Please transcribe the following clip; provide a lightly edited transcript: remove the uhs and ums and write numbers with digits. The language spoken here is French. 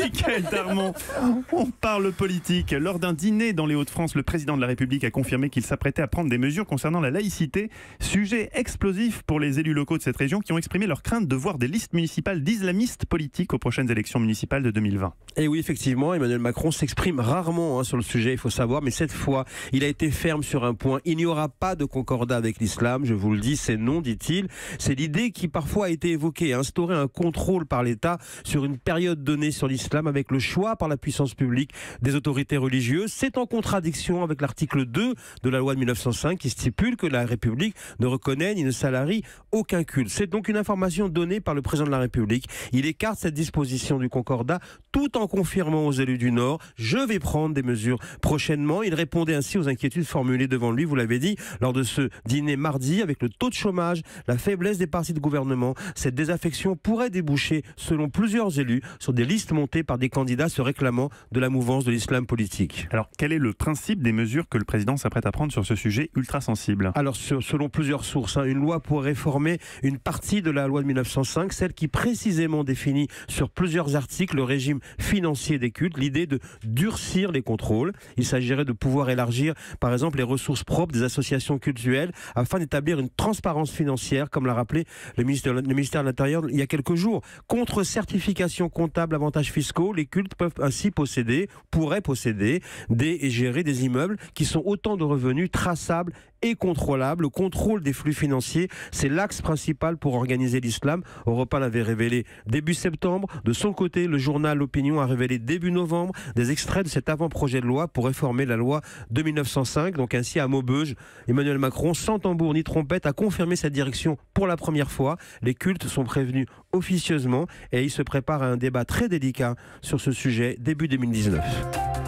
Michael Darmon, on parle politique. Lors d'un dîner dans les Hauts-de-France, le président de la République a confirmé qu'il s'apprêtait à prendre des mesures concernant la laïcité. Sujet explosif pour les élus locaux de cette région qui ont exprimé leur crainte de voir des listes municipales d'islamistes politiques aux prochaines élections municipales de 2020. Et oui, effectivement, Emmanuel Macron s'exprime rarement sur le sujet, il faut savoir, mais cette fois, il a été ferme sur un point. Il n'y aura pas de concordat avec l'islam, je vous le dis, c'est non, dit-il. C'est l'idée qui parfois a été évoquée, instaurer un contrôle par l'État sur une période donnée sur l'islam avec le choix par la puissance publique des autorités religieuses. C'est en contradiction avec l'article 2 de la loi de 1905 qui stipule que la République ne reconnaît ni ne salarie aucun culte. C'est donc une information donnée par le président de la République. Il écarte cette disposition du concordat tout en confirmant aux élus du Nord « Je vais prendre des mesures prochainement ». Il répondait ainsi aux inquiétudes formulées devant lui, vous l'avez dit, lors de ce dîner mardi avec le taux de chômage, la faiblesse des partis de gouvernement. Cette désaffection pourrait déboucher, selon plusieurs élus, sur des listes montées par des candidats se réclamant de la mouvance de l'islam politique. Alors, quel est le principe des mesures que le président s'apprête à prendre sur ce sujet ultra sensible ? Alors, selon plusieurs sources, une loi pourrait réformer une partie de la loi de 1905, celle qui précisément définit sur plusieurs articles le régime financier des cultes, l'idée de durcir les contrôles. Il s'agirait de pouvoir élargir, par exemple, les ressources propres des associations cultuelles afin d'établir une transparence financière, comme l'a rappelé le ministère de l'Intérieur il y a quelques jours. Contre certification comptable, avantages fiscaux, les cultes peuvent ainsi pourraient posséder et gérer des immeubles qui sont autant de revenus traçables et contrôlables. Le contrôle des flux financiers, c'est l'axe principal pour organiser l'islam. Europe 1 l'avait révélé début septembre. De son côté, le journal L'Opinion a révélé début novembre des extraits de cet avant-projet de loi pour réformer la loi de 1905. Donc ainsi, à Maubeuge, Emmanuel Macron, sans tambour ni trompette, a confirmé cette direction pour la première fois. Les cultes sont prévenus officieusement et il se prépare à un débat très délicat sur ce sujet début 2019.